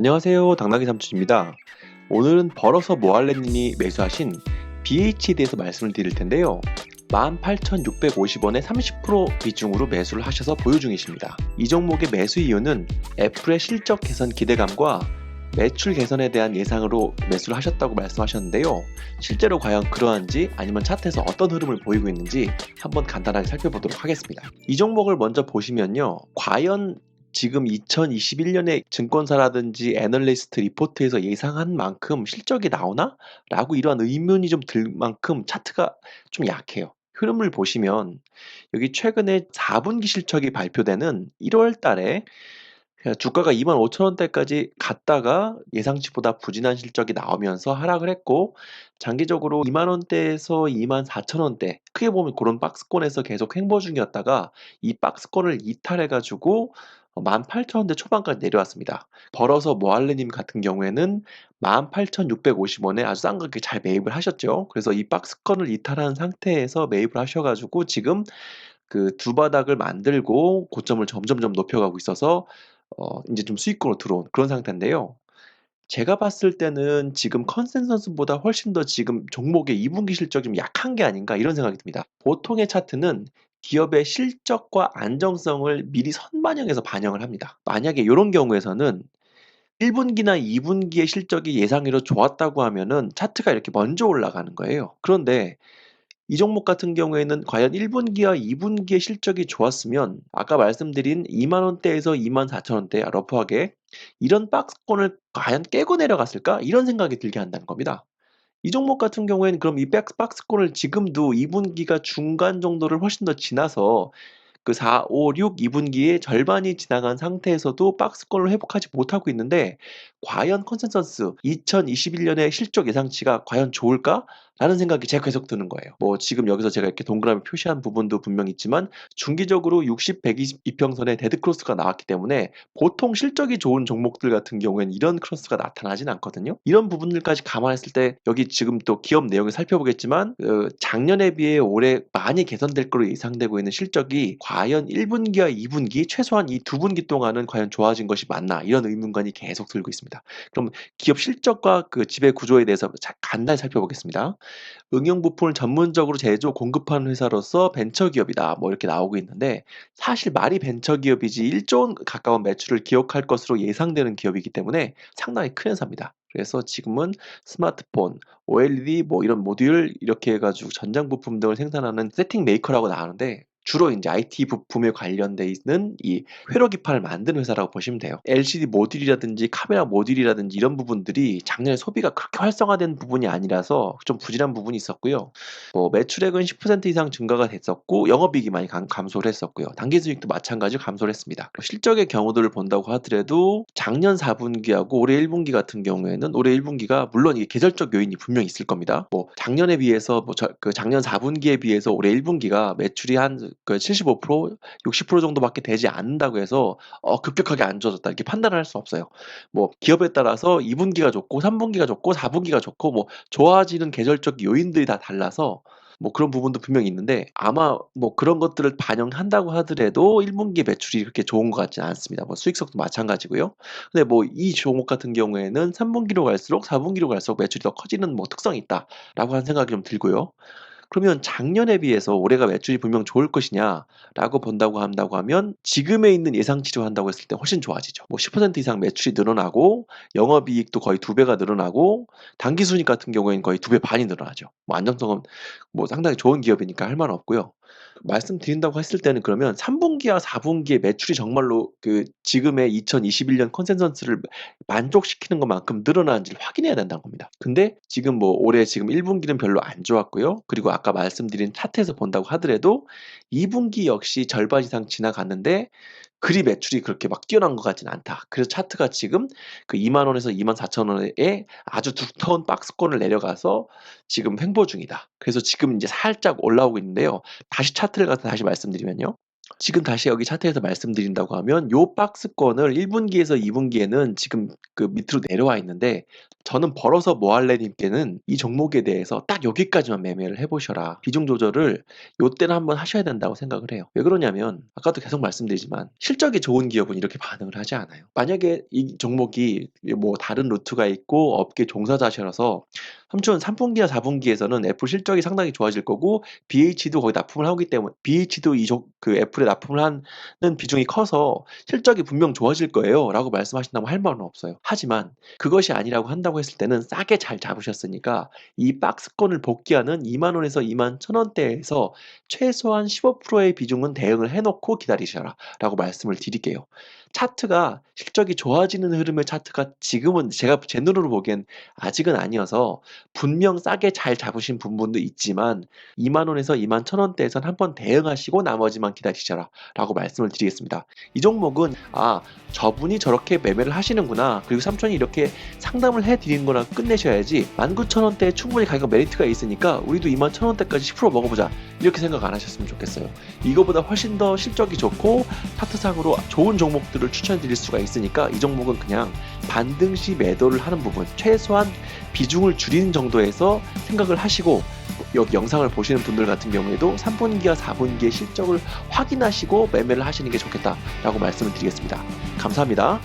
안녕하세요. 당나귀 삼촌입니다. 오늘은 벌어서 뭐할래님이 매수하신 BH에 대해서 말씀을 드릴 텐데요. 18,650원에 30% 비중으로 매수를 하셔서 보유 중이십니다. 이 종목의 매수 이유는 애플의 실적 개선 기대감과 매출 개선에 대한 예상으로 매수를 하셨다고 말씀하셨는데요. 실제로 과연 그러한지 아니면 차트에서 어떤 흐름을 보이고 있는지 한번 간단하게 살펴보도록 하겠습니다. 이 종목을 먼저 보시면요. 과연 지금 2021년에 증권사라든지 애널리스트 리포트에서 예상한 만큼 실적이 나오나? 라고 이러한 의문이 좀 들 만큼 차트가 좀 약해요. 흐름을 보시면 여기 최근에 4분기 실적이 발표되는 1월 달에 주가가 25,000원대까지 갔다가 예상치보다 부진한 실적이 나오면서 하락을 했고, 장기적으로 20,000원대에서 24,000원대, 크게 보면 그런 박스권에서 계속 횡보 중이었다가 이 박스권을 이탈해 가지고 18,000원대 초반까지 내려왔습니다. 벌어서 뭐할래님 같은 경우에는 18,650원에 아주 싼 가격에 잘 매입을 하셨죠. 그래서 이 박스권을 이탈한 상태에서 매입을 하셔 가지고 지금 그 두 바닥을 만들고 고점을 점점점 높여가고 있어서 인제 좀 수익권으로 들어온 그런 상태인데요. 제가 봤을 때는 지금 컨센서스보다 훨씬 더 지금 종목의 2분기 분기 실적이 좀 약한 게 아닌가 이런 생각이 듭니다. 보통의 차트는 기업의 실적과 안정성을 미리 선반영해서 반영을 합니다. 만약에 요런 경우에서는 1분기 분기나 2분기 분기의 실적이 예상외로 좋았다고 하면은 차트가 이렇게 먼저 올라가는 거예요. 그런데 이 종목 같은 경우에는 과연 1분기와 2분기의 실적이 좋았으면 아까 말씀드린 20,000원대에서 24,000원대 러프하게 '이런 박스권을 과연 깨고 내려갔을까?' 이런 생각이 들게 한다는 겁니다. 이 종목 같은 경우에는 그럼 이 박스권을 지금도 2분기가 중간 정도를 훨씬 더 지나서 그 4, 5, 6, 2분기의 절반이 지나간 상태에서도 박스권을 회복하지 못하고 있는데 '과연 컨센서스 2021년의 실적 예상치가 과연 좋을까?'라는 생각이 제가 계속 드는 거예요. 뭐 지금 여기서 제가 이렇게 동그라미 표시한 부분도 분명히 있지만 중기적으로 60, 120 이평선의 데드 크로스가 나왔기 때문에 보통 실적이 좋은 종목들 같은 경우에는 이런 크로스가 나타나진 않거든요. 이런 부분들까지 감안했을 때 여기 지금 또 기업 내용을 살펴보겠지만 작년에 비해 올해 많이 개선될 거로 예상되고 있는 실적이 과연 1분기와 2분기 최소한 이 두 분기 동안은 과연 좋아진 것이 맞나 이런 의문관이 계속 들고 있습니다. 그럼 기업 실적과 그 지배 구조에 대해서 간단히 살펴보겠습니다. 응용 부품을 전문적으로 제조 공급하는 회사로서 벤처기업이다 뭐 이렇게 나오고 있는데 사실 말이 벤처기업이지 1조 원 가까운 매출을 기록할 것으로 예상되는 기업이기 때문에 상당히 큰 회사입니다. 그래서 지금은 스마트폰, OLED 뭐 이런 모듈 이렇게 해 가지고 전장 부품 등을 생산하는 세팅 메이커라고 나오는데 주로 인제 IT 부품에 관련돼 있는 이 회로 기판을 만드는 회사라고 보시면 돼요. LCD 모듈이라든지 카메라 모듈이라든지 이런 부분들이 작년에 소비가 그렇게 활성화된 부분이 아니라서 좀 부진한 부분이 있었고요. 뭐 매출액은 10% 이상 증가가 됐었고 영업이익이 많이 감소를 했었고요. 당기순이익도 마찬가지로 감소를 했습니다. 실적의 경우들을 본다고 하더라도 작년 4분기하고 올해 1분기 같은 경우에는 올해 1분기가 물론 이게 계절적 요인이 분명히 있을 겁니다. 뭐 작년에 비해서 그 작년 4분기에 비해서 올해 1분기가 매출이 한 그 75% 60% 정도밖에 되지 않는다고 해서 급격하게 안 좋아졌다 이렇게 판단을 할 수 없어요. 뭐 기업에 따라서 2분기가 좋고 3분기가 좋고 4분기가 좋고 뭐 좋아지는 계절적 요인들이 다 달라서 뭐 그런 부분도 분명히 있는데 아마 뭐 그런 것들을 반영한다고 하더라도 1분기 매출이 그렇게 좋은 것 같지는 않습니다. 뭐 수익성도 마찬가지고요. 근데 뭐 이 종목 같은 경우에는 3분기로 갈수록 4분기로 갈수록 매출이 더 커지는 뭐 특성이 있다라고 하는 생각이 좀 들고요. 그러면 작년에 비해서 올해가 매출이 분명 좋을 것이냐라고 본다고 한다고 하면 지금에 있는 예상치로 한다고 했을 때 훨씬 좋아지죠. 뭐 10% 이상 매출이 늘어나고 영업이익도 거의 2배가 늘어나고 당기순이익 같은 경우에는 거의 2배 반이 늘어나죠. 뭐 안정성은 뭐 상당히 좋은 기업이니까 할 말은 없고요. 말씀드린다고 했을 때는 그러면 3분기와 4분기의 매출이 정말로 그 지금의 2021년 컨센서스를 만족시키는 것만큼 늘어나는지를 확인해야 된다는 겁니다. 근데 지금 뭐 올해 지금 1분기는 별로 안 좋았고요. 그리고 아까 말씀드린 차트에서 본다고 하더라도 2분기 역시 절반 이상 지나갔는데 그리 매출이 그렇게 막 뛰어난 것 같지는 않다. 그래서 차트가 지금 그 20,000원에서 24,000원에 아주 두터운 박스권을 내려가서 지금 횡보 중이다. 그래서 지금 인제 살짝 올라오고 있는데요. 다시 차트를 가서 다시 말씀드리면요. 지금 다시 여기 차트에서 말씀드린다고 하면 요 박스권을 1분기에서 2분기에는 지금 그 밑으로 내려와 있는데 저는 벌어서 뭐 할래님께는 이 종목에 대해서 딱 여기까지만 매매를 해보셔라. 비중 조절을 요때는 한번 하셔야 된다고 생각을 해요. 왜 그러냐면 아까도 계속 말씀드리지만 실적이 좋은 기업은 이렇게 반응을 하지 않아요. 만약에 이 종목이 뭐 다른 루트가 있고 업계 종사자셔서 삼촌 3분기나 4분기에서는 애플 실적이 상당히 좋아질 거고 BH도 거기 납품을 하기 때문에 BH도 그 애플에 납품을 하는 비중이 커서 실적이 분명 좋아질 거예요 라고 말씀하신다고 할 말은 없어요. 하지만 그것이 아니라고 한다고 했을 때는 싸게 잘 잡으셨으니까 이 박스권을 복귀하는 2만 원에서 2만 1,000원대에서 최소한 15%의 비중은 대응을 해놓고 기다리셔라 라고 말씀을 드릴게요. 차트가 실적이 좋아지는 흐름의 차트가 지금은 제가 제 눈으로 보기엔 아직은 아니어서 분명 싸게 잘 잡으신 부분도 있지만 2만 원에서 2만 1,000원대에선 한번 대응하시고 나머지만 기다리셔라 라고 말씀을 드리겠습니다. 이 종목은 저분이 저렇게 매매를 하시는구나, 그리고 삼촌이 이렇게 상담을 해드리는 거랑 끝내셔야지 19,000원대에 충분히 가격 메리트가 있으니까 우리도 21,000원대까지 10% 먹어보자 이렇게 생각 안 하셨으면 좋겠어요. 이거보다 훨씬 더 실적이 좋고 차트상으로 좋은 종목들을 추천해 드릴 수가 있으니까 이 종목은 그냥 반등시 매도를 하는 부분, 최소한 비중을 줄이는 정도에서 생각을 하시고, 여기 영상을 보시는 분들 같은 경우에도 3분기와 4분기의 실적을 확인하시고 매매를 하시는 게 좋겠다라고 말씀을 드리겠습니다. 감사합니다.